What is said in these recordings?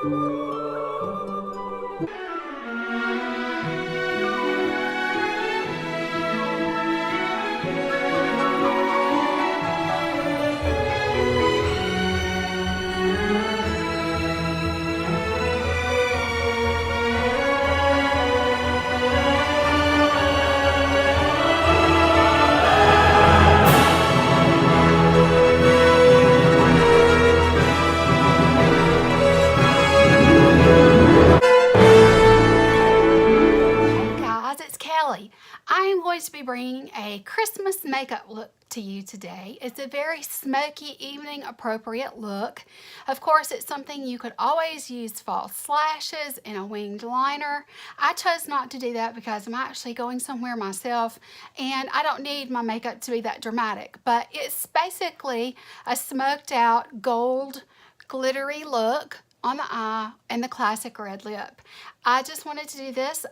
I'm going to be bringing a Christmas makeup look to you today. It's a very smoky, evening appropriate look. Of course, it's something you could always use false lashes and a winged liner. I chose not to do that because I'm actually going somewhere myself and I don't need my makeup to be that dramatic, but it's basically a smoked out gold glittery look on the eye and the classic red lip. I just wanted to do this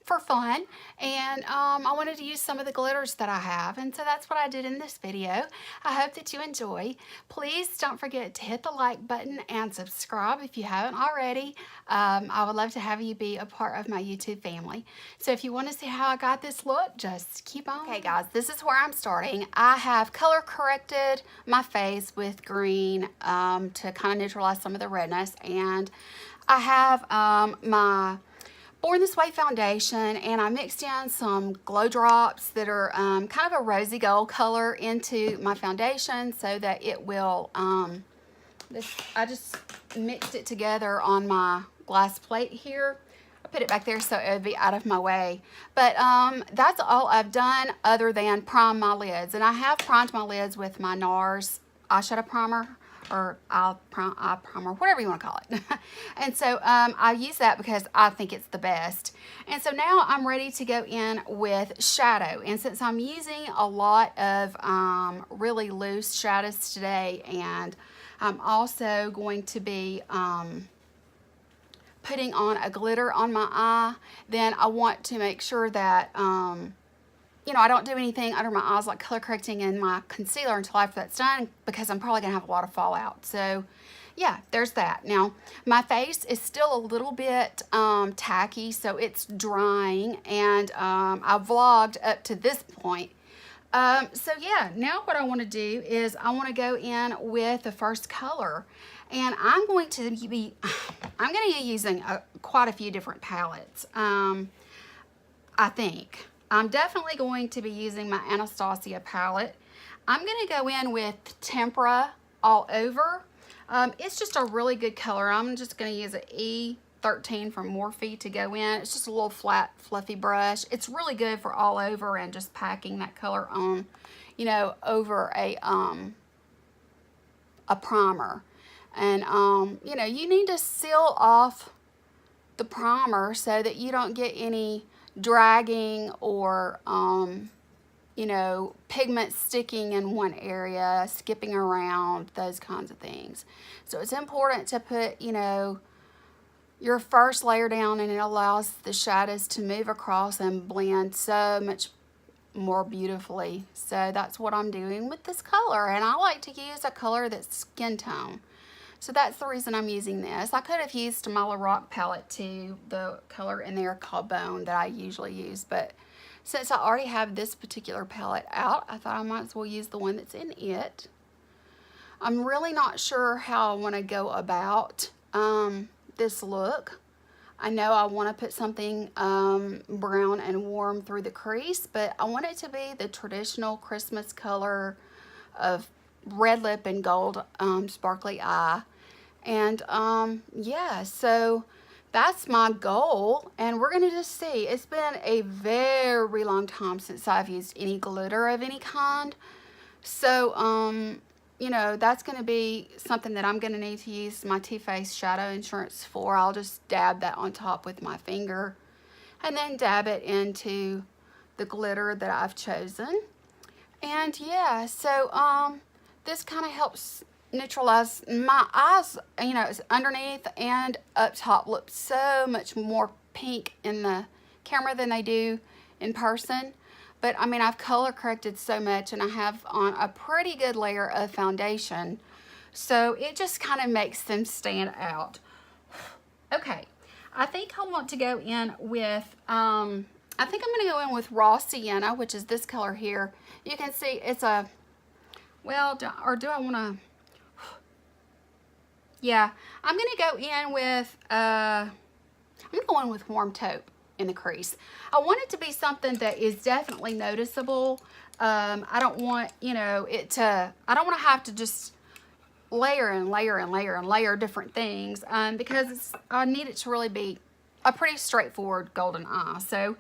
for fun, and I wanted to use some of the glitters that I have, and so that's what I did in this video. I hope that you enjoy. Please don't forget to hit the like button and subscribe if you haven't already. I would love to have you be a part of my YouTube family. So if you want to see how I got this look, just keep on. Okay guys, this is where I'm starting. I have color corrected my face with green to kind of neutralize some of the redness, and I have my Born This Way foundation, and I mixed in some glow drops that are kind of a rosy gold color into my foundation so that it will, I just mixed it together on my glass plate here. I put it back there so it would be out of my way. But that's all I've done other than prime my lids. And I have primed my lids with my NARS eyeshadow primer, or eye primer, whatever you want to call it. And so I use that because I think it's the best. And so now I'm ready to go in with shadow. And since I'm using a lot of really loose shadows today, and I'm also going to be putting on a glitter on my eye, then I want to make sure that you know, I don't do anything under my eyes like color correcting and my concealer until after that's done, because I'm probably gonna have a lot of fallout. So yeah, there's that. Now my face is still a little bit tacky, so it's drying, and I vlogged up to this point. So yeah, now what I want to do is I want to go in with the first color, and I'm going to be using quite a few different palettes. I think I'm definitely going to be using my Anastasia palette. I'm going to go in with Tempera All Over. It's just a really good color. I'm just going to use an E13 from Morphe to go in. It's just a little flat, fluffy brush. It's really good for all over and just packing that color on, you know, over a primer. And, you know, you need to seal off the primer so that you don't get any dragging or you know, pigment sticking in one area, skipping around, those kinds of things. So it's important to put, you know, your first layer down, and it allows the shadows to move across and blend so much more beautifully. So that's what I'm doing with this color, and I like to use a color that's skin tone. So that's the reason I'm using this. I could have used my Lorac palette too, the color in there called Bone that I usually use, but since I already have this particular palette out, I thought I might as well use the one that's in it. I'm really not sure how I want to go about this look. I know I want to put something brown and warm through the crease, but I want it to be the traditional Christmas color of red lip and gold sparkly eye. And yeah, so that's my goal, and we're gonna just see. It's been a very long time since I've used any glitter of any kind, so you know, that's gonna be something that I'm gonna need to use my Too Faced Shadow Insurance for. I'll just dab that on top with my finger and then dab it into the glitter that I've chosen. And yeah, so this kind of helps neutralize my eyes. You know, it's underneath and up top look so much more pink in the camera than they do in person. But I mean, I've color corrected so much, and I have on a pretty good layer of foundation, so it just kind of makes them stand out. Okay, I think I want to go in with, I think I'm going to go in with raw sienna, which is this color here. You can see it's a, well, or do I want to, yeah, I'm going to go in with, I'm going to go in with warm taupe in the crease. I want it to be something that is definitely noticeable. I don't want, you know, it to, I don't want to have to just layer and layer and layer and layer different things because I need it to really be a pretty straightforward golden eye. So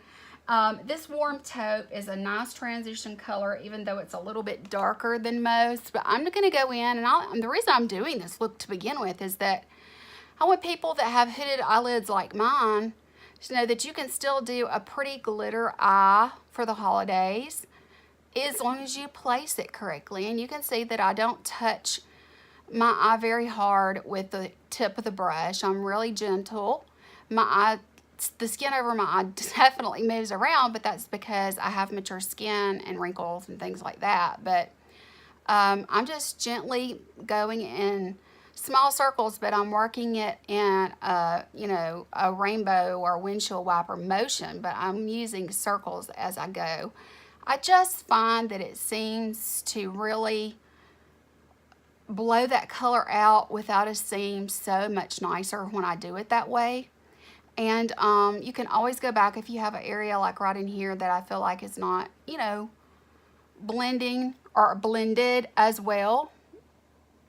this warm taupe is a nice transition color, even though it's a little bit darker than most. But I'm going to go in, and the reason I'm doing this look to begin with is that I want people that have hooded eyelids like mine to know that you can still do a pretty glitter eye for the holidays as long as you place it correctly. And you can see that I don't touch my eye very hard with the tip of the brush. I'm really gentle. My eye, the skin over my eye definitely moves around, but that's because I have mature skin and wrinkles and things like that. But I'm just gently going in small circles, but I'm working it in you know, a rainbow or windshield wiper motion, but I'm using circles as I go. I just find that it seems to really blow that color out without a seam so much nicer when I do it that way. And you can always go back if you have an area like right in here that I feel like is not, you know, blending or blended as well,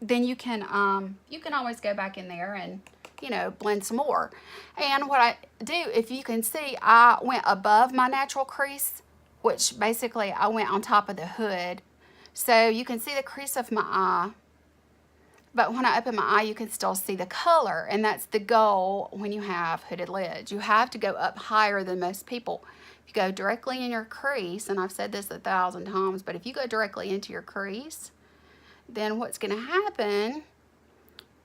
then you can always go back in there and, you know, blend some more. And what I do, if you can see, I went above my natural crease, which basically I went on top of the hood. So you can see the crease of my eye, but when I open my eye, you can still see the color, and that's the goal when you have hooded lids. You have to go up higher than most people. If you go directly in your crease, and I've said this 1,000 times, but if you go directly into your crease, then what's going to happen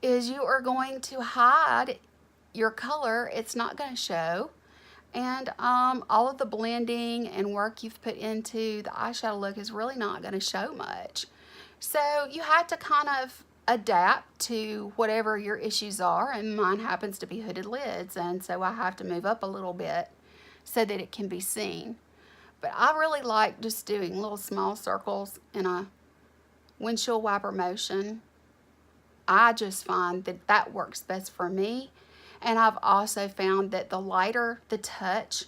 is you are going to hide your color. It's not going to show. And all of the blending and work you've put into the eyeshadow look is really not going to show much. So you have to kind of adapt to whatever your issues are, and mine happens to be hooded lids, and so I have to move up a little bit so that it can be seen. But I really like just doing little small circles in a windshield wiper motion. I just find that that works best for me, and I've also found that the lighter the touch,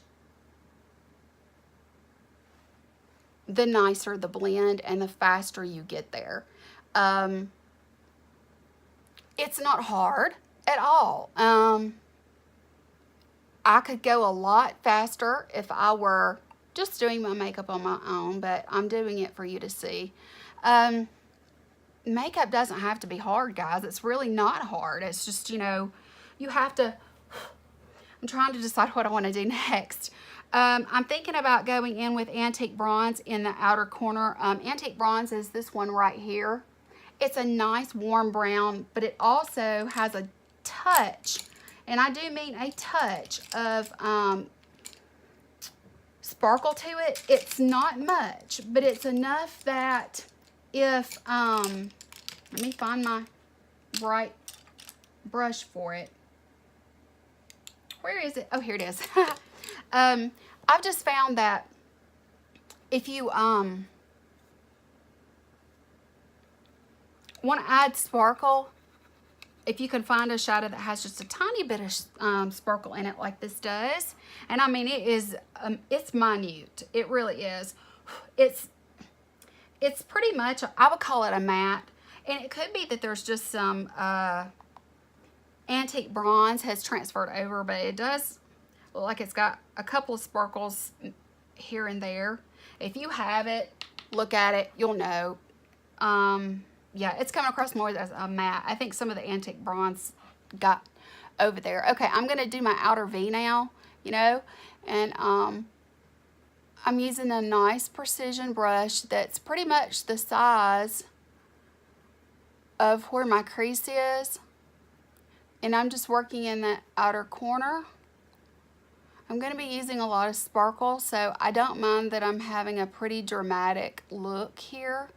the nicer the blend and the faster you get there. It's not hard at all. I could go a lot faster if I were just doing my makeup on my own, but I'm doing it for you to see. Makeup doesn't have to be hard, guys. It's really not hard. It's just, you know, you have to, I'm trying to decide what I want to do next. I'm thinking about going in with Antique Bronze in the outer corner. Antique Bronze is this one right here. It's a nice warm brown, but it also has a touch, and I do mean a touch of sparkle to it. It's not much, but it's enough that if, let me find my bright brush for it. Where is it? Oh, here it is. I've just found that if you want to add sparkle, if you can find a shadow that has just a tiny bit of sparkle in it like this does, and I mean it is, it's minute. It really is. It's pretty much, I would call it a matte, and it could be that there's just some Antique Bronze has transferred over, but it does look like it's got a couple of sparkles here and there. If you have it, look at it, you'll know. Yeah, it's coming across more as a matte. I think some of the Antique Bronze got over there. Okay, I'm going to do my outer V now, you know, and I'm using a nice precision brush that's pretty much the size of where my crease is, and I'm just working in the outer corner. I'm going to be using a lot of sparkle, so I don't mind that I'm having a pretty dramatic look here.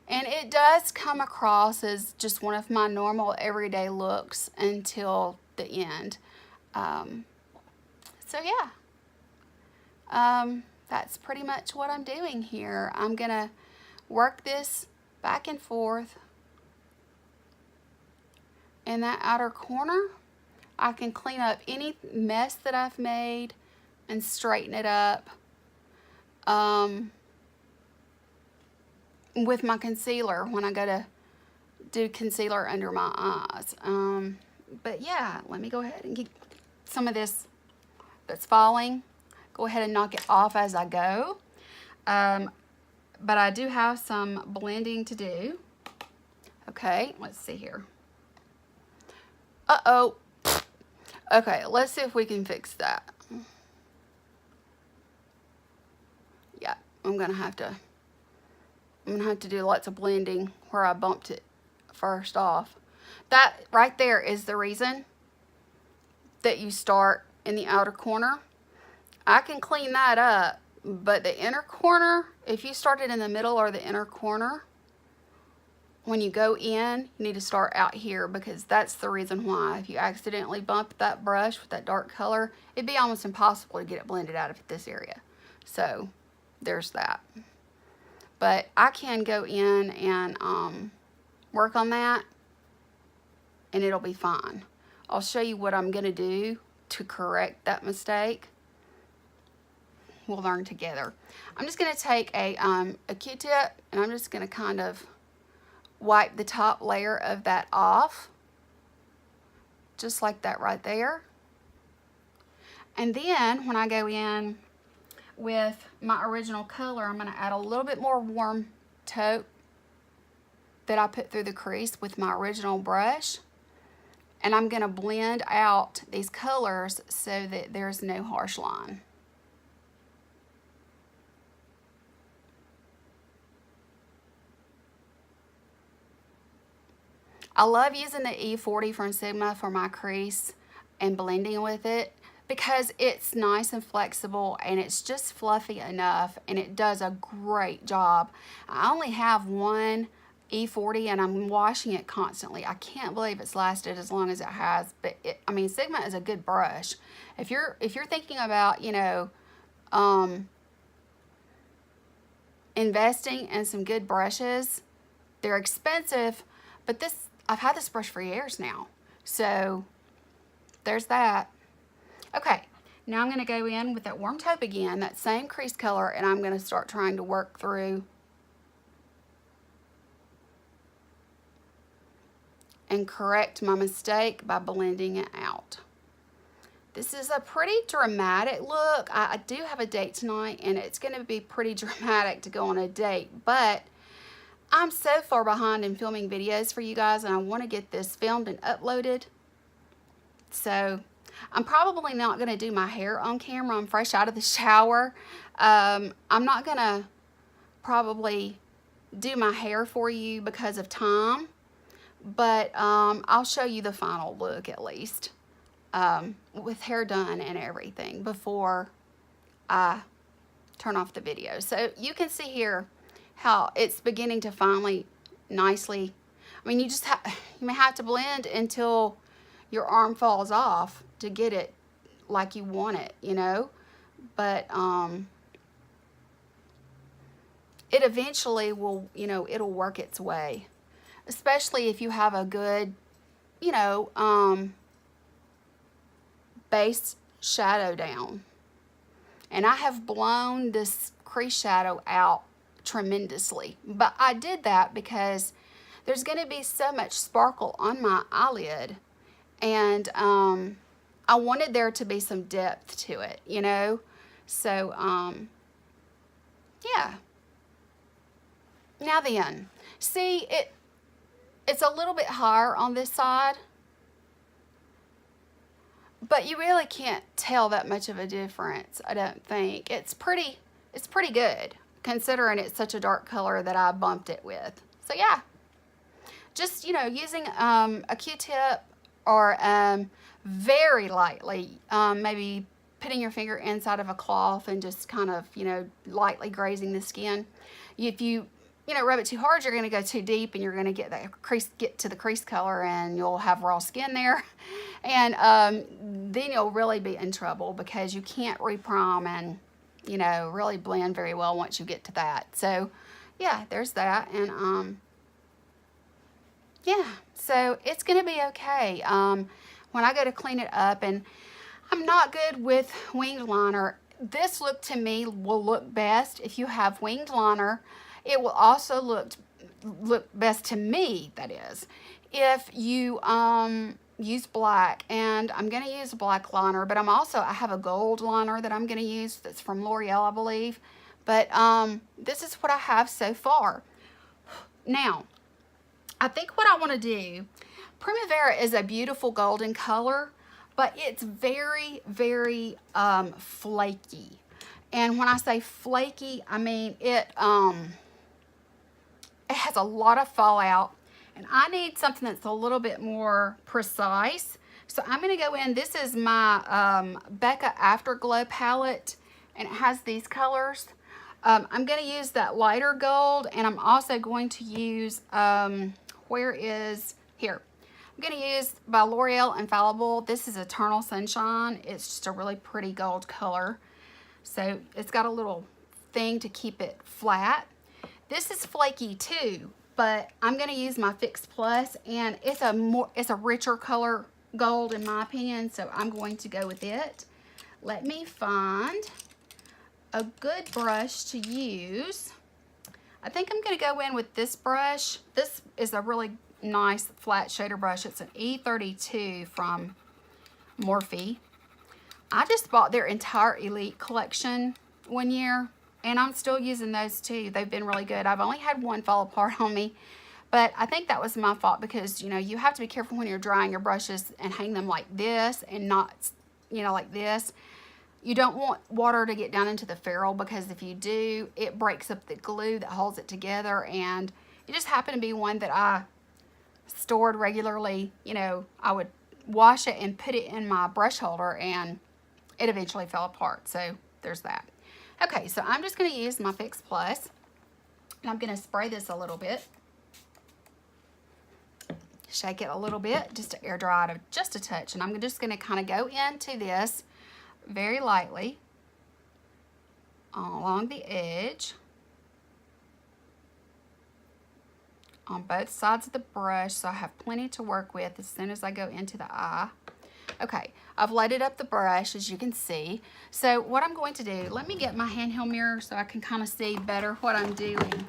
And it does come across as just one of my normal everyday looks until the end. So yeah, that's pretty much what I'm doing here. I'm gonna work this back and forth in that outer corner. I can clean up any mess that I've made and straighten it up with my concealer when I go to do concealer under my eyes. But yeah, let me go ahead and get some of this that's falling. Go ahead and knock it off as I go. But I do have some blending to do. Okay, let's see here. Uh-oh. Okay, let's see if we can fix that. Yeah, I'm gonna have to do lots of blending where I bumped it first off. That right there is the reason that you start in the outer corner. I can clean that up, but the inner corner, if you started in the middle or the inner corner, when you go in, you need to start out here, because that's the reason why. If you accidentally bump that brush with that dark color, it'd be almost impossible to get it blended out of this area. So there's that. But I can go in and work on that, and it'll be fine. I'll show you what I'm gonna do to correct that mistake. We'll learn together. I'm just gonna take a Q-tip, and I'm just gonna kind of wipe the top layer of that off, just like that right there. And then when I go in with my original color, I'm going to add a little bit more warm taupe that I put through the crease with my original brush, and I'm going to blend out these colors so that there's no harsh line. I love using the E40 from Sigma for my crease and blending with it, because it's nice and flexible, and it's just fluffy enough, and it does a great job. I only have one E40, and I'm washing it constantly. I can't believe it's lasted as long as it has. But I mean, Sigma is a good brush. If you're thinking about, you know, investing in some good brushes, they're expensive, but I've had this brush for years now. So there's that. Okay, now I'm going to go in with that warm taupe again, that same crease color, and I'm going to start trying to work through and correct my mistake by blending it out. This is a pretty dramatic look. I do have a date tonight, and it's going to be pretty dramatic to go on a date, but I'm so far behind in filming videos for you guys, and I want to get this filmed and uploaded. So I'm probably not going to do my hair on camera. I'm fresh out of the shower. I'm not going to probably do my hair for you because of time, but I'll show you the final look at least, with hair done and everything before I turn off the video. So you can see here how it's beginning to finally nicely. I mean, you may have to blend until your arm falls off to get it like you want it, you know, but it eventually will, you know, it'll work its way, especially if you have a good, you know, base shadow down. And I have blown this crease shadow out tremendously, but I did that because there's going to be so much sparkle on my eyelid, and I wanted there to be some depth to it, you know. So yeah. Now then, see, it's a little bit higher on this side, but you really can't tell that much of a difference, I don't think. It's pretty good, considering it's such a dark color that I bumped it with. So yeah, just, you know, using a Q-tip, or very lightly, maybe putting your finger inside of a cloth and just kind of, you know, lightly grazing the skin. If you you know, rub it too hard, you're going to go too deep and you're going to get that crease, get to the crease color, and you'll have raw skin there. And then you'll really be in trouble because you can't re-prime and, you know, really blend very well once you get to that. So yeah, there's that. And yeah, so it's going to be okay. When I go to clean it up, and I'm not good with winged liner. This look to me will look best if you have winged liner. It will also look best to me, that is, if you use black. And I'm going to use a black liner, but I have a gold liner that I'm going to use that's from L'Oreal, I believe. But this is what I have so far. Now, I think what I want to do, Primavera is a beautiful golden color, but it's very, very flaky. And when I say flaky, I mean it has a lot of fallout, and I need something that's a little bit more precise. So I'm going to go in. This is my Becca Afterglow palette, and it has these colors. I'm going to use that lighter gold, and I'm also going to use, here. I'm going to use by L'Oreal Infallible. This is Eternal Sunshine. It's just a really pretty gold color. So it's got a little thing to keep it flat. This is flaky too, but I'm going to use my Fix Plus, and it's a richer color gold in my opinion, so I'm going to go with it. Let me find a good brush to use. I think I'm going to go in with this brush. This is a really nice flat shader brush. It's an E32 from Morphe. I just bought their entire Elite collection one year, and I'm still using those too. They've been really good. I've only had one fall apart on me, but I think that was my fault because, you know, you have to be careful when you're drying your brushes and hang them like this and not, you know, like this. You don't want water to get down into the ferrule, because if you do, it breaks up the glue that holds it together. And it just happened to be one that I stored regularly. You know, I would wash it and put it in my brush holder, and it eventually fell apart. So there's that. Okay, so I'm just going to use my Fix Plus, and I'm going to spray this a little bit. Shake it a little bit just to air dry it just a touch. And I'm just going to kind of go into this very lightly along the edge on both sides of the brush, so I have plenty to work with as soon as I go into the eye. Okay, I've lighted up the brush, as you can see. So what I'm going to do, let me get my handheld mirror so I can kind of see better what I'm doing.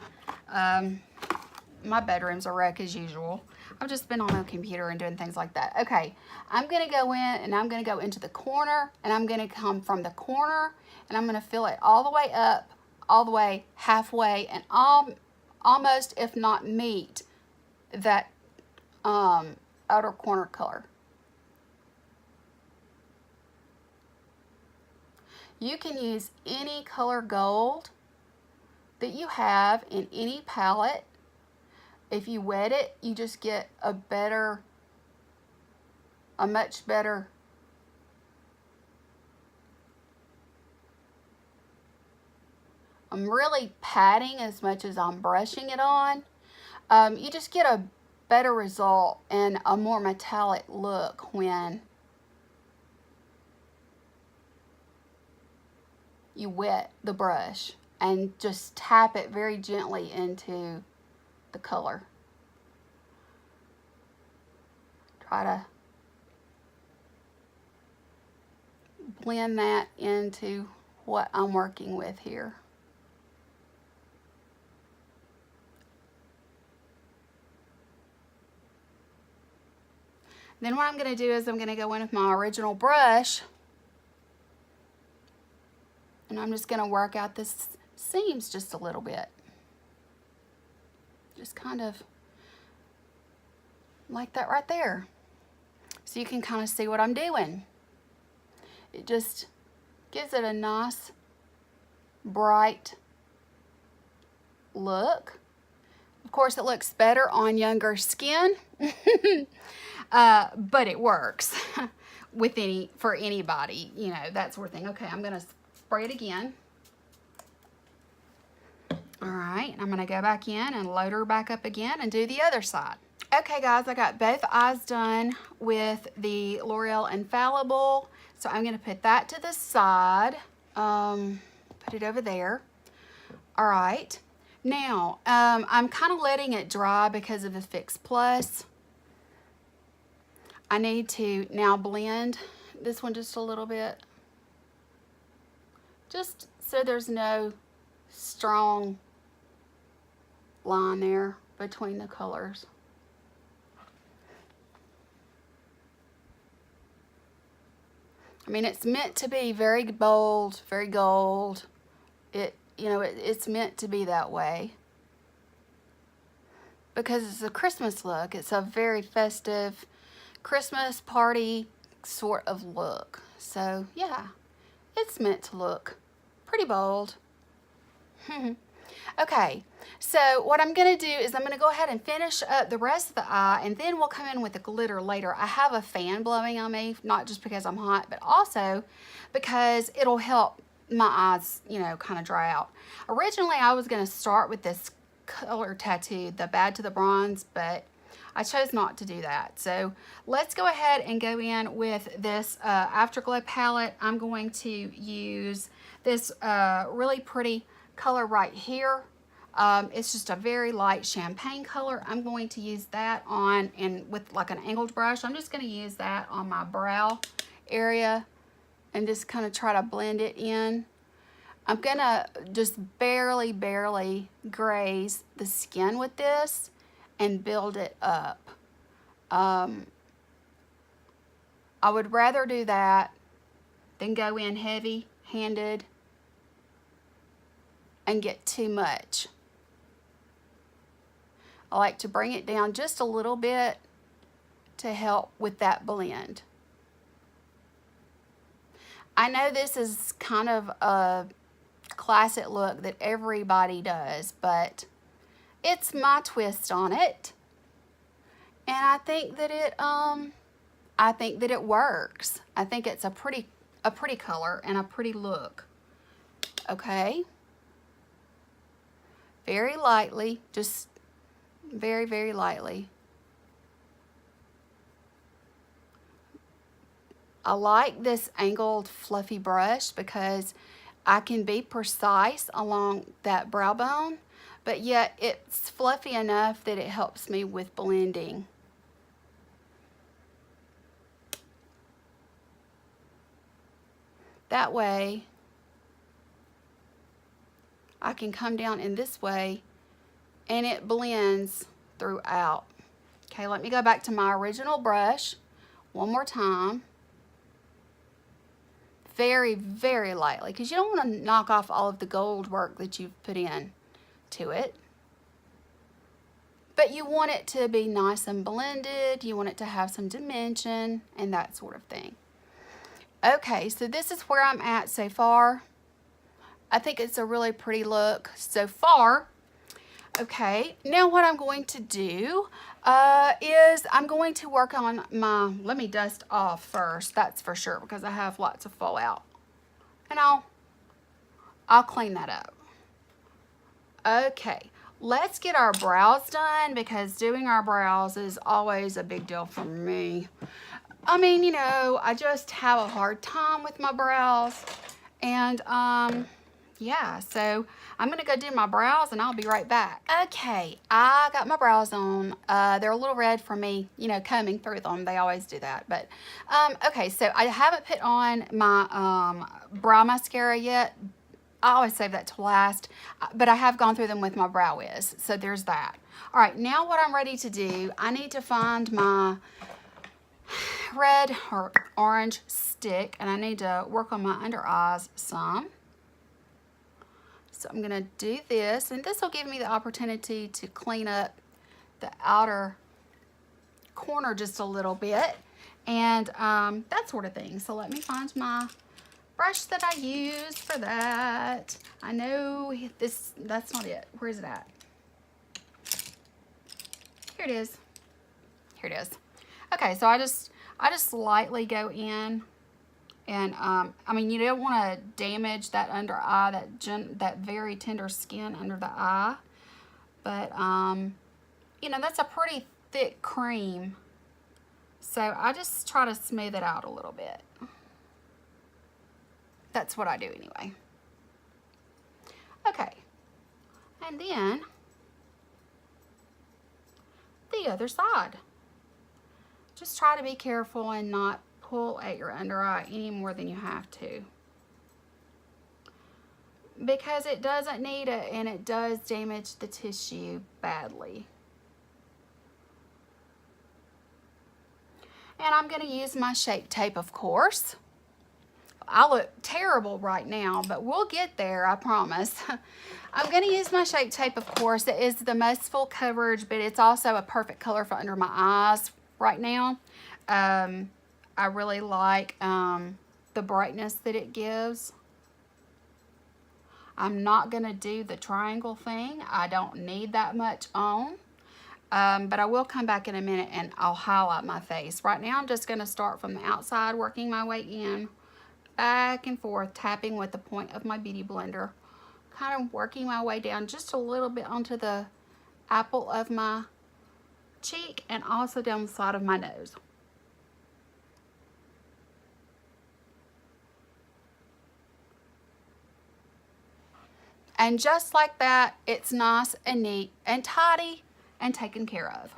My bedroom's a wreck as usual. I've just been on my computer and doing things like that. Okay, I'm going to go in, and I'm going to go into the corner, and I'm going to come from the corner, and I'm going to fill it all the way up, all the way halfway, and almost, if not meet, that outer corner color. You can use any color gold that you have in any palette. If you wet it, you just get a much better I'm really patting as much as I'm brushing it on. You just get a better result and a more metallic look when you wet the brush and just tap it very gently into the color. Try to blend that into what I'm working with here. Then what I'm going to do is I'm going to go in with my original brush, and I'm just going to work out this seams just a little bit. Just kind of like that right there. So you can kind of see what I'm doing. It just gives it a nice, bright look. Of course, it looks better on younger skin, but it works with for anybody, you know, that sort of thing. Okay, I'm going to spray it again. All right, I'm gonna go back in and load her back up again and do the other side. Okay guys, I got both eyes done with the L'Oreal Infallible. So I'm gonna put that to the side, put it over there. All right, now I'm kind of letting it dry because of the Fix Plus. I need to now blend this one just a little bit, just so there's no strong line there between the colors. I mean, it's meant to be very bold, very gold. It's meant to be that way because it's a Christmas look. It's a very festive Christmas party sort of look. So yeah, it's meant to look pretty bold. Okay, so what I'm going to do is I'm going to go ahead and finish up the rest of the eye, and then we'll come in with the glitter later. I have a fan blowing on me, not just because I'm hot, but also because it'll help my eyes, kind of dry out. Originally, I was going to start with this color tattoo, the Bad to the Bronze, but I chose not to do that. So let's go ahead and go in with this Afterglow palette. I'm going to use this really pretty color right here. It's just a very light champagne color. I'm going to use that on, and with like an angled brush, I'm just going to use that on my brow area and just kind of try to blend it in. I'm going to just barely graze the skin with this and build it up. I would rather do that than go in heavy-handed and get too much. I like to bring it down just a little bit to help with that blend. I know this is kind of a classic look that everybody does, but it's my twist on it. And I think that it works. I think it's a pretty color and a pretty look. Okay. Very lightly, just very lightly. I like this angled fluffy brush because I can be precise along that brow bone, but yet it's fluffy enough that it helps me with blending. That way, I can come down in this way and it blends throughout. Okay, let me go back to my original brush one more time. Very lightly, because you don't want to knock off all of the gold work that you've put in to it. But you want it to be nice and blended. You want it to have some dimension and that sort of thing. Okay, so this is where I'm at so far. I think it's a really pretty look so far. Okay, now what I'm going to do is I'm going to work on my, let me dust off first, that's for sure, because I have lots of fallout. And I'll clean that up. Okay, let's get our brows done, because doing our brows is always a big deal for me. I mean, I just have a hard time with my brows. And yeah, so I'm gonna go do my brows and I'll be right back. Okay, I got my brows on. They're a little red for me, combing through them. They always do that. But okay, so I haven't put on my brow mascara yet. I always save that to last, but I have gone through them with my Brow Wiz, so there's that. All right, now what I'm ready to do, I need to find my red or orange stick, and I need to work on my under eyes some. So I'm gonna do this, and this will give me the opportunity to clean up the outer corner just a little bit, and that sort of thing. So let me find my brush that I use for that. I know that's not it. Where is it at? Here it is. Here it is. Okay, so I just lightly go in And I mean, you don't want to damage that under eye, that very tender skin under the eye. But you know, that's a pretty thick cream. So I just try to smooth it out a little bit. That's what I do anyway. Okay. And then the other side. Just try to be careful and not pull at your under eye any more than you have to, because it doesn't need it and it does damage the tissue badly. And I'm going to use my Shape Tape, of course. I look terrible right now, but we'll get there, I promise. I'm going to use my Shape Tape, of course. It is the most full coverage, but it's also a perfect color for under my eyes right now. I really like the brightness that it gives. I'm not going to do the triangle thing. I don't need that much on. But I will come back in a minute and I'll highlight my face. Right now I'm just going to start from the outside, working my way in, back and forth, tapping with the point of my Beauty Blender. Kind of working my way down just a little bit onto the apple of my cheek and also down the side of my nose. And just like that, it's nice and neat and tidy and taken care of.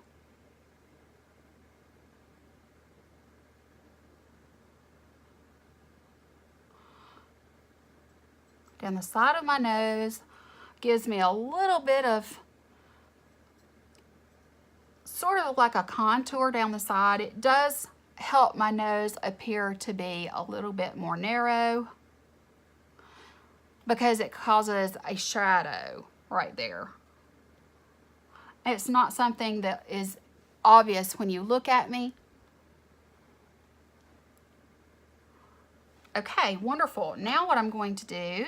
Down the side of my nose, gives me a little bit of sort of like a contour down the side. It does help my nose appear to be a little bit more narrow, because it causes a shadow right there. It's not something that is obvious when you look at me. Okay, wonderful. Now what I'm going to do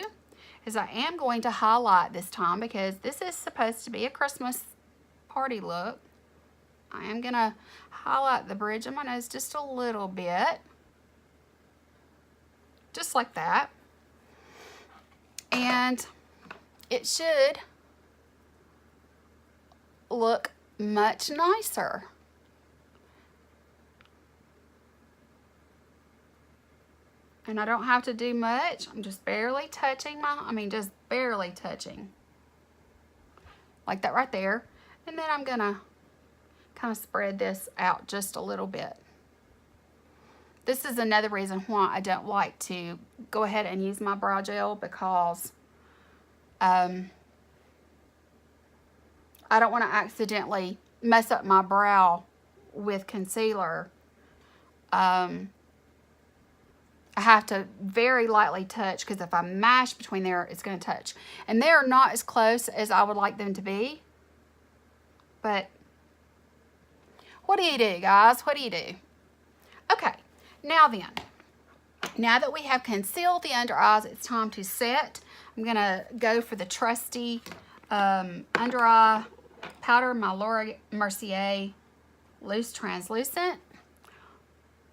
is I am going to highlight this time, because this is supposed to be a Christmas party look. I am going to highlight the bridge of my nose just a little bit. Just like that. And it should look much nicer. And I don't have to do much. I'm just barely touching just barely touching. Like that right there. And then I'm gonna kind of spread this out just a little bit. This is another reason why I don't like to go ahead and use my brow gel, because I don't want to accidentally mess up my brow with concealer. I have to very lightly touch, because if I mash between there, it's going to touch. And they're not as close as I would like them to be. But what do you do, guys? What do you do? Okay, now then. Now that we have concealed the under eyes, it's time to set. I'm going to go for the trusty under eye powder, my Laura Mercier Loose Translucent.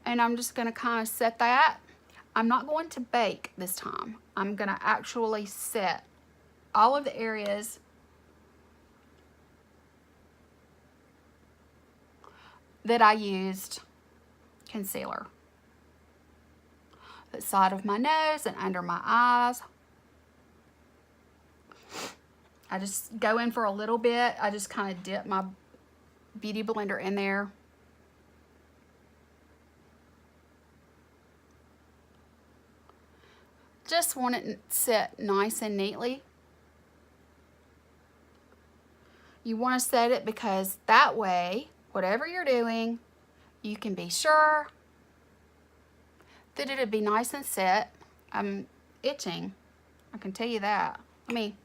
And I'm just going to kind of set that. I'm not going to bake this time. I'm going to actually set all of the areas that I used concealer. The side of my nose and under my eyes. I just go in for a little bit. I just kind of dip my Beauty Blender in there. Just want it set nice and neatly. You want to set it because that way, whatever you're doing, you can be sure that it'll be nice and set. I'm itching, I can tell you that. Let me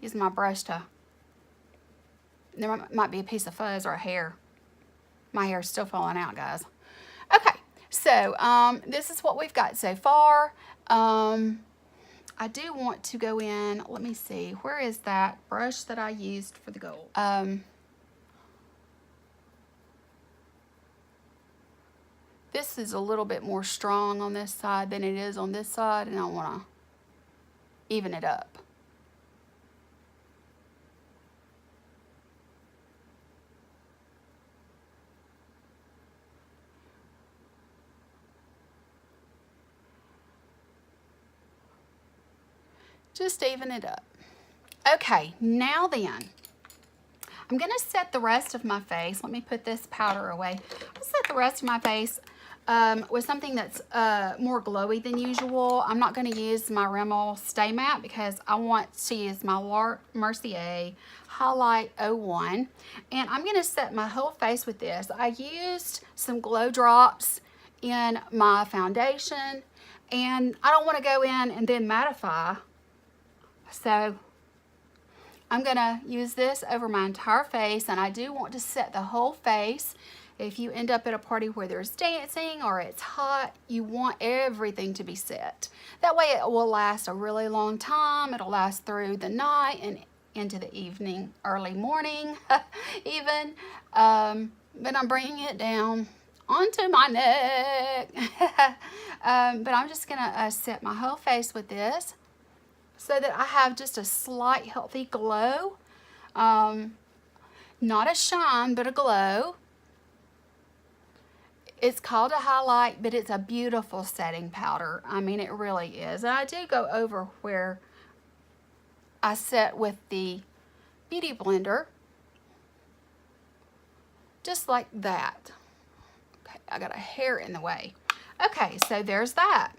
use my brush to, there might be a piece of fuzz or a hair. My hair is still falling out, guys. Okay, so this is what we've got so far. I do want to go in, let me see, where is that brush that I used for the gold? This is a little bit more strong on this side than it is on this side, and I want to even it up. Just even it up. Okay, now then, I'm going to set the rest of my face. Let me put this powder away. I'll set the rest of my face with something that's more glowy than usual. I'm not going to use my Rimmel Stay Matte because I want to use my Mercier Highlight 01. And I'm going to set my whole face with this. I used some glow drops in my foundation, and I don't want to go in and then mattify. So I'm gonna use this over my entire face, and I do want to set the whole face. If you end up at a party where there's dancing or it's hot, you want everything to be set. That way it will last a really long time. It'll last through the night and into the evening, early morning even. But I'm bringing it down onto my neck. But I'm just gonna set my whole face with this, so that I have just a slight healthy glow. Not a shine, but a glow. It's called a highlight, but it's a beautiful setting powder. I mean, it really is. And I do go over where I set with the Beauty Blender. Just like that. Okay, I got a hair in the way. Okay, so there's that.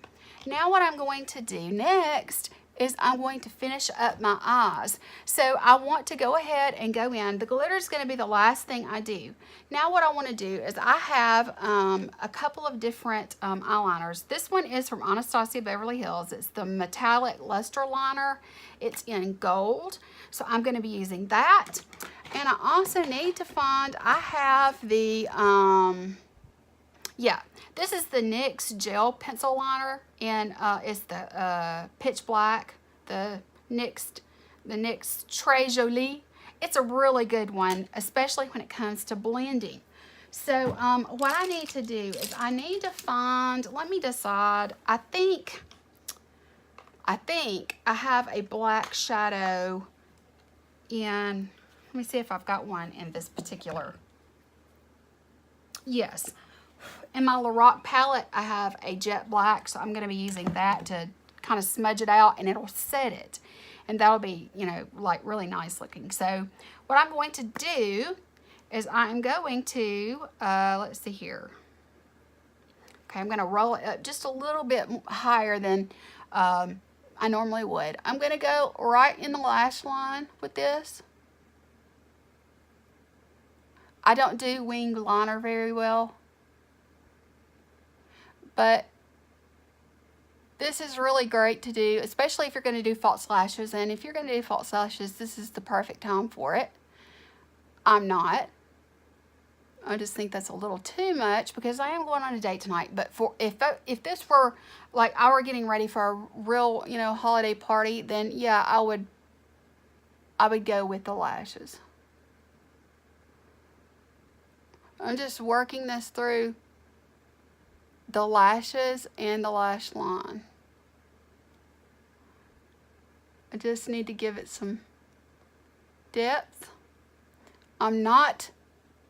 Now what I'm going to do next is I'm going to finish up my eyes. So I want to go ahead and go in. The glitter is going to be the last thing I do. Now what I want to do is I have a couple of different eyeliners. This one is from Anastasia Beverly Hills. It's the Metallic Luster Liner. It's in gold. So I'm going to be using that. And I also need to find, I have the, this is the NYX Gel Pencil Liner, and it's the Pitch Black, the NYX Très Jolie. It's a really good one, especially when it comes to blending. So what I need to do is I need to find, let me decide, I think I have a black shadow in, let me see if I've got one in this particular, yes. In my Lorac palette, I have a jet black, so I'm going to be using that to kind of smudge it out, and it'll set it. And that'll be, you know, like really nice looking. So what I'm going to do is I'm going to, let's see here. Okay, I'm going to roll it up just a little bit higher than I normally would. I'm going to go right in the lash line with this. I don't do winged liner very well, but this is really great to do, especially if you're going to do false lashes. And if you're going to do false lashes, this is the perfect time for it. I'm not. I just think that's a little too much because I am going on a date tonight. But for if this were like I were getting ready for a real, you know, holiday party, then yeah, I would go with the lashes. I'm just working this through the lashes and the lash line. I just need to give it some depth. I'm not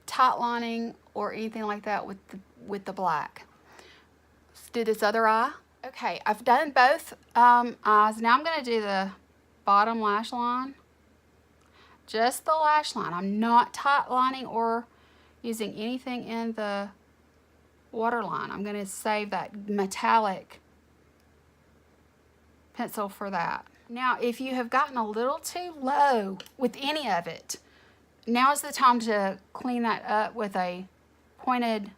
tight lining or anything like that with the black. Let's do this other eye. Okay, I've done both eyes. Now I'm going to do the bottom lash line. Just the lash line. I'm not tight lining or using anything in the waterline. I'm going to save that metallic pencil for that. Now, if you have gotten a little too low with any of it, now is the time to clean that up with a pointed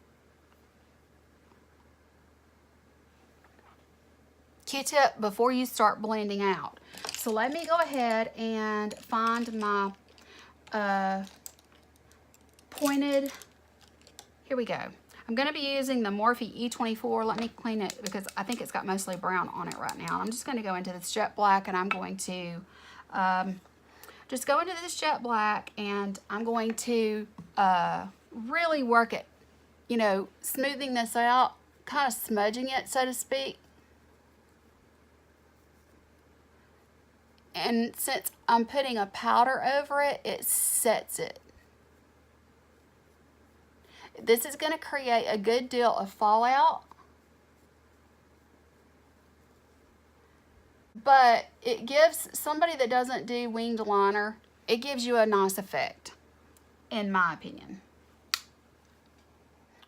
Q-tip before you start blending out. So let me go ahead and find my pointed, here we go. I'm going to be using the Morphe E24. Let me clean it because I think it's got mostly brown on it right now. I'm just going to go into this jet black, and I'm going to just go into this jet black, and I'm going to really work it, you know, smoothing this out, kind of smudging it, so to speak. And since I'm putting a powder over it, it sets it. This is going to create a good deal of fallout, but it gives somebody that doesn't do winged liner, it gives you a nice effect, in my opinion.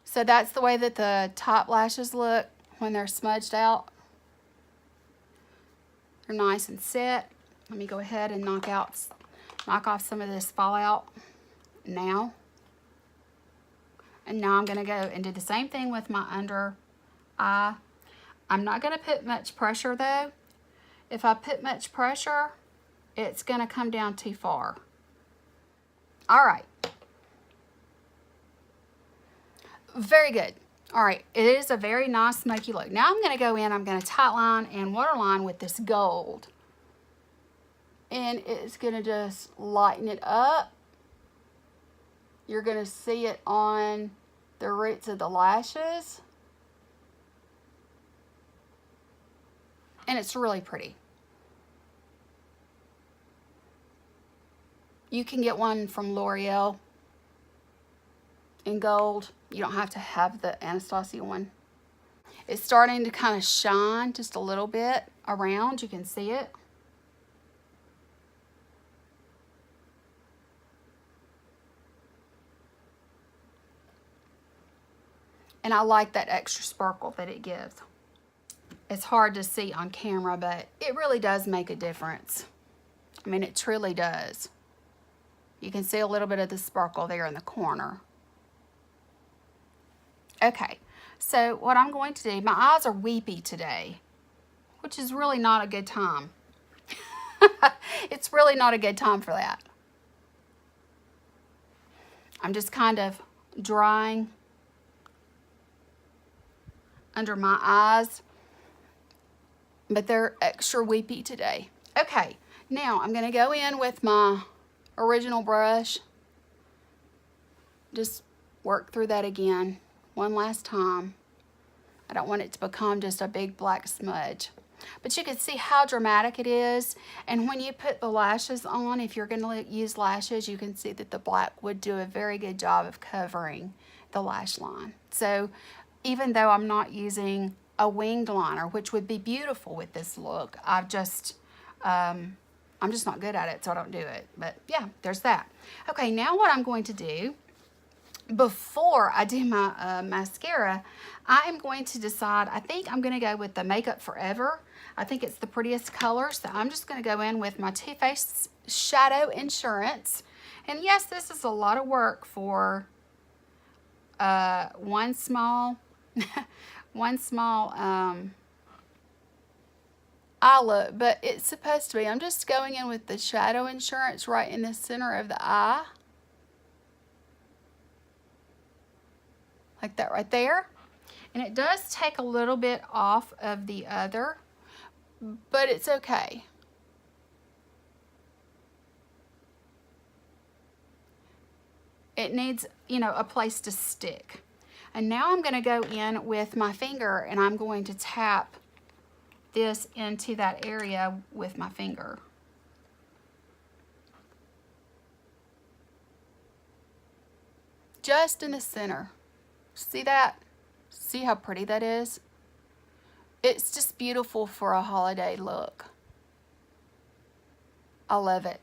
So that's the way that the top lashes look when they're smudged out. They're nice and set. Let me go ahead and knock off some of this fallout now. And now I'm going to go and do the same thing with my under eye. I'm not going to put much pressure though. If I put much pressure, it's going to come down too far. All right. Very good. All right, it is a very nice smoky look. Now I'm going to go in, I'm going to tightline and waterline with this gold. And it's going to just lighten it up. You're going to see it on the roots of the lashes. And it's really pretty. You can get one from L'Oreal in gold. You don't have to have the Anastasia one. It's starting to kind of shine just a little bit around. You can see it. And I like that extra sparkle that it gives. It's hard to see on camera, but it really does make a difference. I mean, it truly does. You can see a little bit of the sparkle there in the corner. Okay, so what I'm going to do, my eyes are weepy today, which is really not a good time. It's really not a good time for that. I'm just kind of drying under my eyes, but they're extra weepy today. Okay, now I'm going to go in with my original brush. Just work through that again one last time. I don't want it to become just a big black smudge. But you can see how dramatic it is. And when you put the lashes on, if you're going to use lashes, you can see that the black would do a very good job of covering the lash line. So even though I'm not using a winged liner, which would be beautiful with this look, I'm just not good at it, so I don't do it. But yeah, there's that. Okay, now what I'm going to do, before I do my mascara, I am going to decide, I think I'm going to go with the Makeup Forever. I think it's the prettiest color, so I'm just going to go in with my Too Faced Shadow Insurance. And yes, this is a lot of work for one small eye look, but it's supposed to be. I'm just going in with the Shadow Insurance right in the center of the eye. Like that right there. And it does take a little bit off of the other, but it's okay. It needs, you know, a place to stick. And now I'm going to go in with my finger and I'm going to tap this into that area with my finger. Just in the center. See that? See how pretty that is? It's just beautiful for a holiday look. I love it.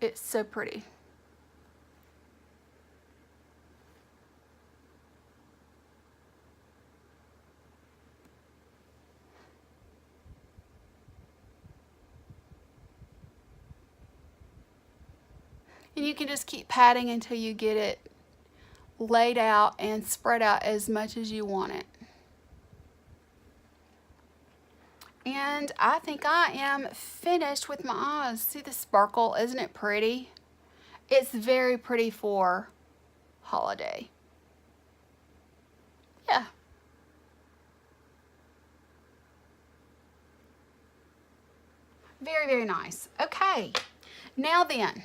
It's so pretty. And you can just keep patting until you get it laid out and spread out as much as you want it. And I think I am finished with my eyes. See the sparkle? Isn't it pretty? It's very pretty for holiday. Yeah. Very, very nice. Okay, now then,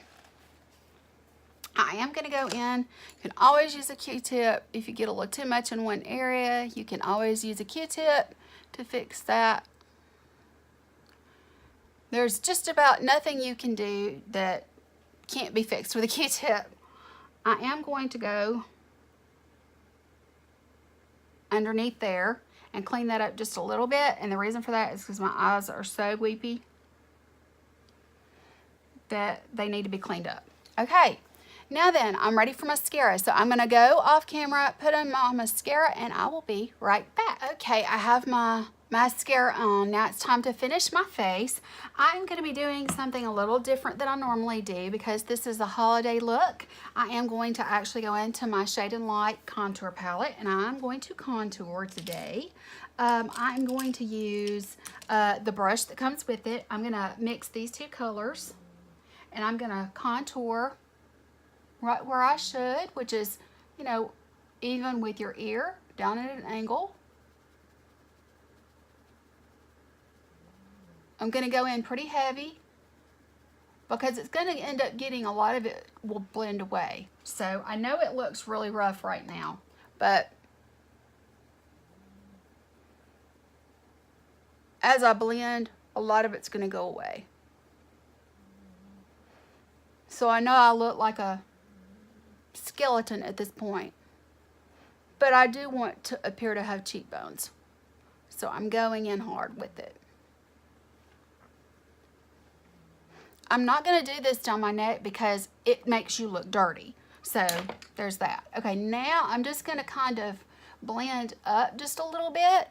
I am going to go in. You can always use a Q-tip. If you get a little too much in one area, you can always use a Q-tip to fix that. There's just about nothing you can do that can't be fixed with a Q-tip. I am going to go underneath there and clean that up just a little bit, and the reason for that is because my eyes are so weepy that they need to be cleaned up. Okay, now then, I'm ready for mascara, so I'm gonna go off camera, put on my mascara, and I will be right back. Okay, I have my mascara on. Now it's time to finish my face. I'm going to be doing something a little different than I normally do because this is a holiday look. I am going to actually go into my Shade and Light contour palette, and I'm going to contour today. I'm going to use the brush that comes with it. I'm going to mix these two colors, and I'm going to contour right where I should, which is, you know, even with your ear, down at an angle. I'm going to go in pretty heavy because it's going to end up getting a lot of it will blend away. So I know it looks really rough right now, but as I blend, a lot of it's going to go away. So I know I look like a skeleton at this point, but I do want to appear to have cheekbones. So I'm going in hard with it. I'm not going to do this down my neck because it makes you look dirty. So there's that. Okay, now I'm just going to kind of blend up just a little bit.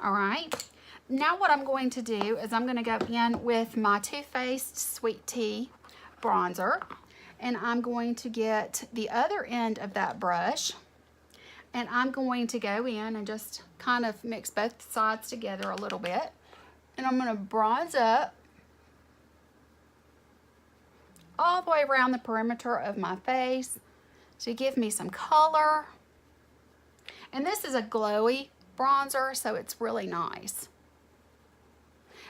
All right. Now what I'm going to do is I'm going to go in with my Too Faced Sweet Tea bronzer. And I'm going to get the other end of that brush, and I'm going to go in and just kind of mix both sides together a little bit. And I'm going to bronze up all the way around the perimeter of my face to give me some color. And this is a glowy bronzer, so it's really nice.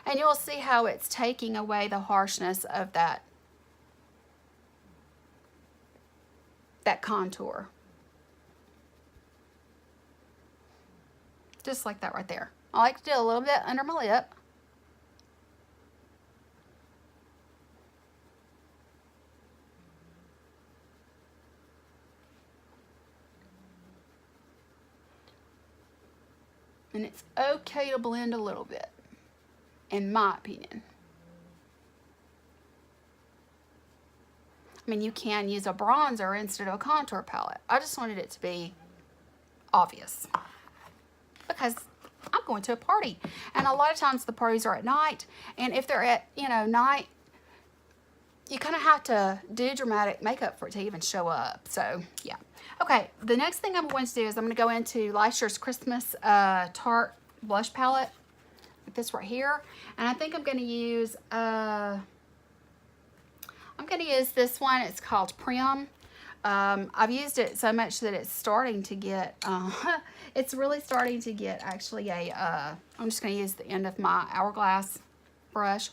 And you'll see how it's taking away the harshness of that contour. Just like that right there. I like to do a little bit under my lip. And it's okay to blend a little bit, in my opinion. I mean, you can use a bronzer instead of a contour palette. I just wanted it to be obvious because I'm going to a party, and a lot of times the parties are at night, and if they're at, you know, night, you kind of have to do dramatic makeup for it to even show up. So yeah. Okay, the next thing I'm going to do is I'm going to go into Life's Christmas Tarte blush palette with this right here, and I think I'm going to use this one. It's called Prim. I've used it so much that it's starting to get, it's really starting to get actually I'm just going to use the end of my Hourglass brush.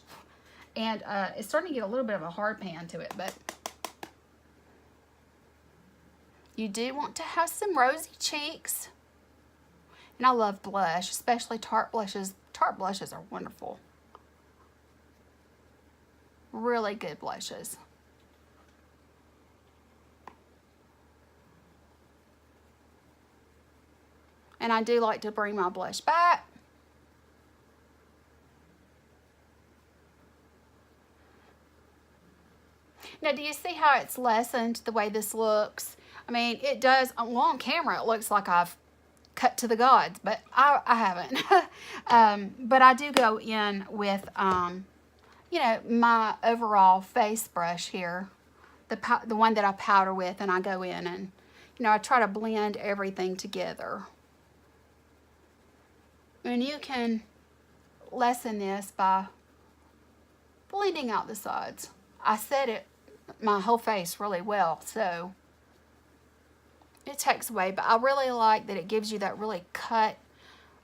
And it's starting to get a little bit of a hard pan to it, but you do want to have some rosy cheeks. And I love blush, especially Tarte blushes. Tarte blushes are wonderful. Really good blushes. And I do like to bring my blush back. Now, do you see how it's lessened the way this looks? I mean, it does, well, on camera, it looks like I've cut to the gods, but I haven't. But I do go in with, you know, my overall face brush here, the one that I powder with, and I go in and, you know, I try to blend everything together. And you can lessen this by blending out the sides. I said it my whole face really well, so it takes away, but I really like that it gives you that really cut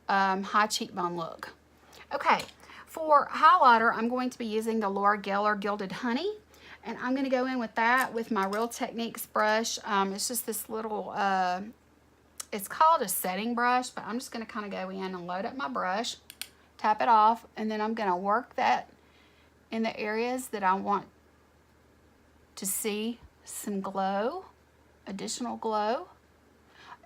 high cheekbone look. Okay, for highlighter, I'm going to be using the Laura Geller Gilded Honey, and I'm going to go in with that with my Real Techniques brush. It's just this little, it's called a setting brush, but I'm just going to kind of go in and load up my brush, tap it off, and then I'm going to work that in the areas that I want to see some glow, additional glow.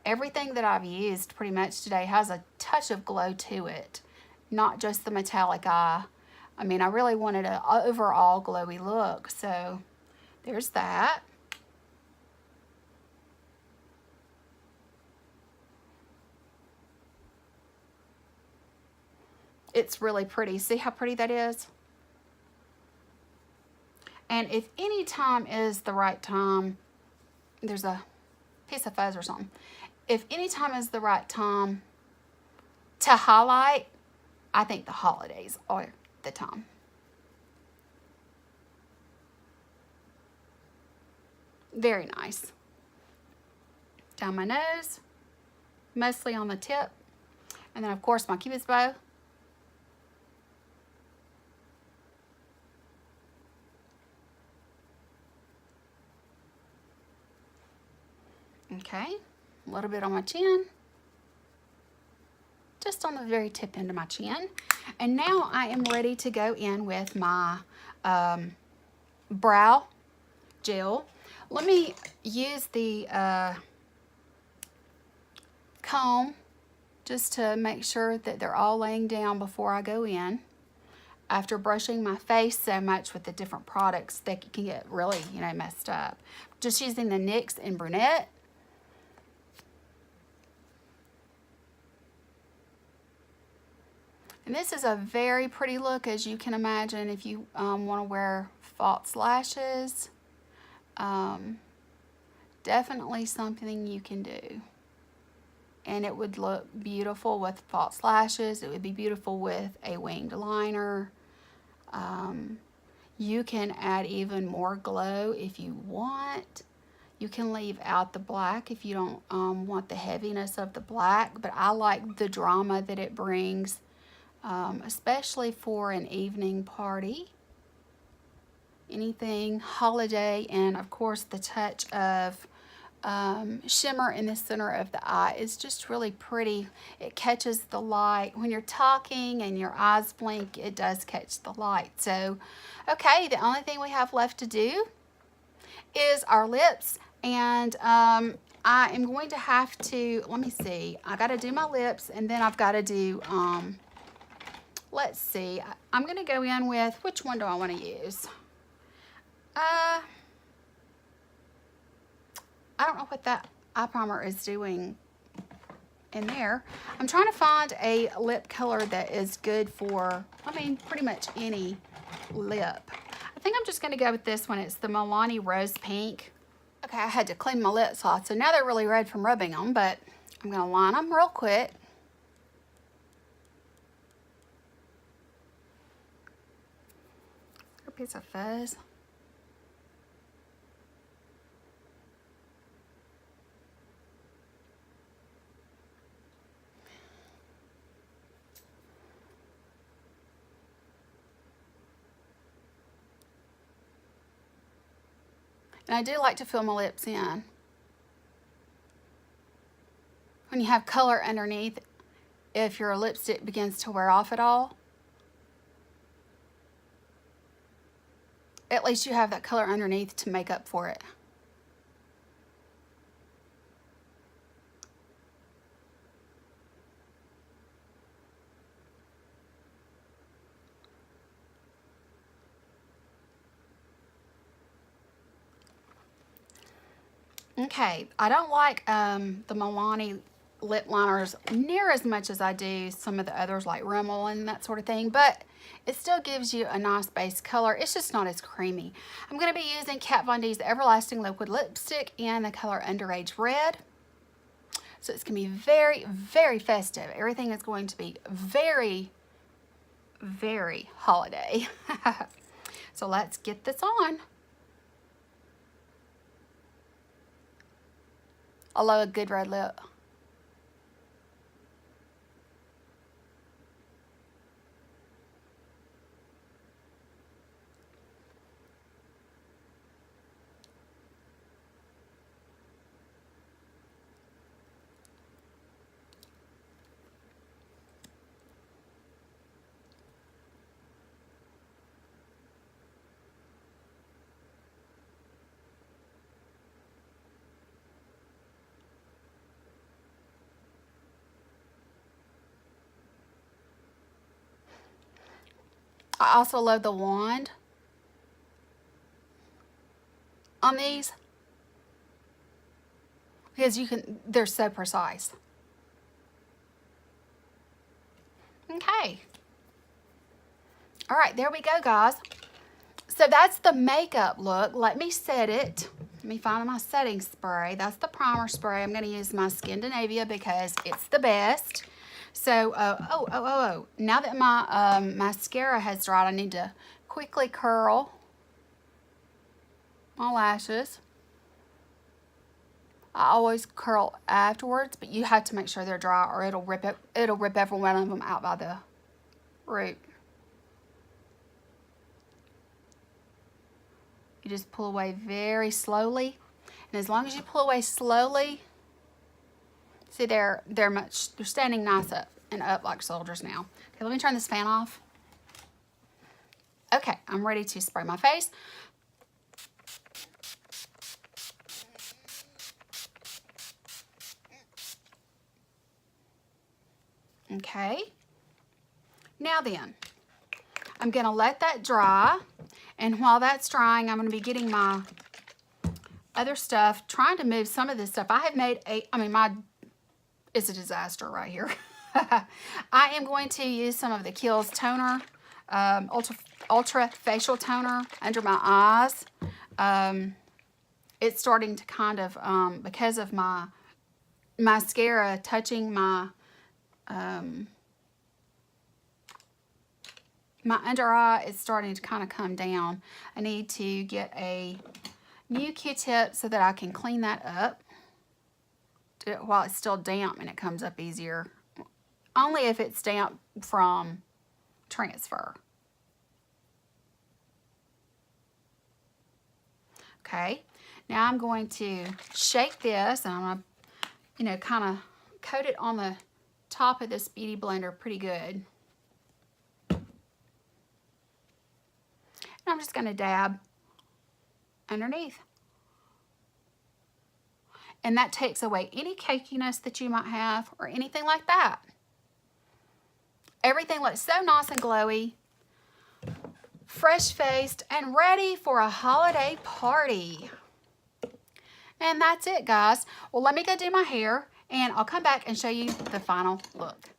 Everything that I've used pretty much today has a touch of glow to it, not just the metallic eye. I mean, I really wanted an overall glowy look, so there's that. It's really pretty. See how pretty that is? And if any time is the right time, there's a piece of fuzz or something. If any time is the right time to highlight, I think the holidays are the time. Very nice. Down my nose, mostly on the tip. And then of course my Cupid's bow. Okay, a little bit on my chin, just on the very tip end of my chin. And now I am ready to go in with my brow gel. Let me use the comb just to make sure that they're all laying down before I go in. After brushing my face so much with the different products, they can get really, you know, messed up. Just using the NYX in Brunette. And this is a very pretty look, as you can imagine, if you want to wear false lashes. Definitely something you can do. And it would look beautiful with false lashes. It would be beautiful with a winged liner. You can add even more glow if you want. You can leave out the black if you don't want the heaviness of the black, but I like the drama that it brings. Especially for an evening party, anything holiday, and of course the touch of shimmer in the center of the eye is just really pretty. It catches the light. When you're talking and your eyes blink, it does catch the light. So, okay, the only thing we have left to do is our lips, and I am going to have to, let me see, I got to do my lips, and then I've got to do let's see, I'm going to go in with, which one do I want to use? I don't know what that eye primer is doing in there. I'm trying to find a lip color that is good for, I mean, pretty much any lip. I think I'm just going to go with this one. It's the Milani Rose Pink. Okay, I had to clean my lips off, so now they're really red from rubbing them, but I'm going to line them real quick. Piece of fuzz. And I do like to fill my lips in. When you have color underneath, if your lipstick begins to wear off at all, at least you have that color underneath to make up for it. Okay, I don't like the Milani lip liners near as much as I do some of the others like Rimmel and that sort of thing, but it still gives you a nice base color. It's just not as creamy. I'm going to be using Kat Von D's Everlasting Liquid Lipstick in the color Underage Red. So it's going to be very, very festive. Everything is going to be very, very holiday. So let's get this on. although a good red lip. I also love the wand on these because they're so precise. Okay. All right, there we go, guys. So that's the makeup look. Let me set it. Let me find my setting spray. That's the primer spray. I'm going to use my Scandinavia because it's the best. So, now that my mascara has dried, I need to quickly curl my lashes. I always curl afterwards, but you have to make sure they're dry or it'll rip every one of them out by the root. You just pull away very slowly, and as long as you pull away slowly, see they're standing nice up and up like soldiers now. Okay, let me turn this fan off. Okay, I'm ready to spray my face. Okay, now then, I'm gonna let that dry, and while that's drying, I'm gonna be getting my other stuff, trying to move some of this stuff. I have made it's a disaster right here. I am going to use some of the Kiehl's toner, ultra facial toner under my eyes. It's starting to kind of, because of my mascara touching my under eye, it's starting to kind of come down. I need to get a new Q-tip so that I can clean that up while it's still damp, and it comes up easier. Only if it's damp from transfer. Okay, now I'm going to shake this, and I'm going to, kind of coat it on the top of this Beauty Blender pretty good. And I'm just going to dab underneath. And that takes away any cakiness that you might have or anything like that. Everything looks so nice and glowy, fresh-faced, and ready for a holiday party. And that's it, guys. Well, let me go do my hair, and I'll come back and show you the final look.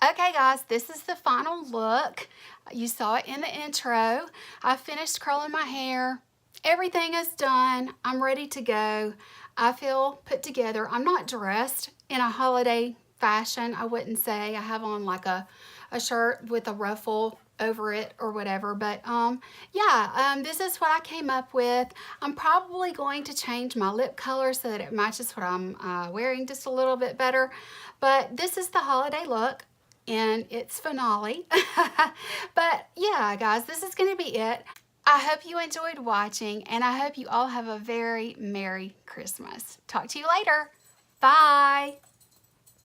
Okay, guys, this is the final look. You saw it in the intro. I finished curling my hair. Everything is done. I'm ready to go. I feel put together. I'm not dressed in a holiday fashion, I wouldn't say. I have on like a shirt with a ruffle over it or whatever, but this is what I came up with. I'm probably going to change my lip color so that it matches what I'm wearing just a little bit better, but this is the holiday look and its finale. But yeah, guys, this is going to be it. I hope you enjoyed watching, and I hope you all have a very Merry Christmas. Talk to you later. Bye.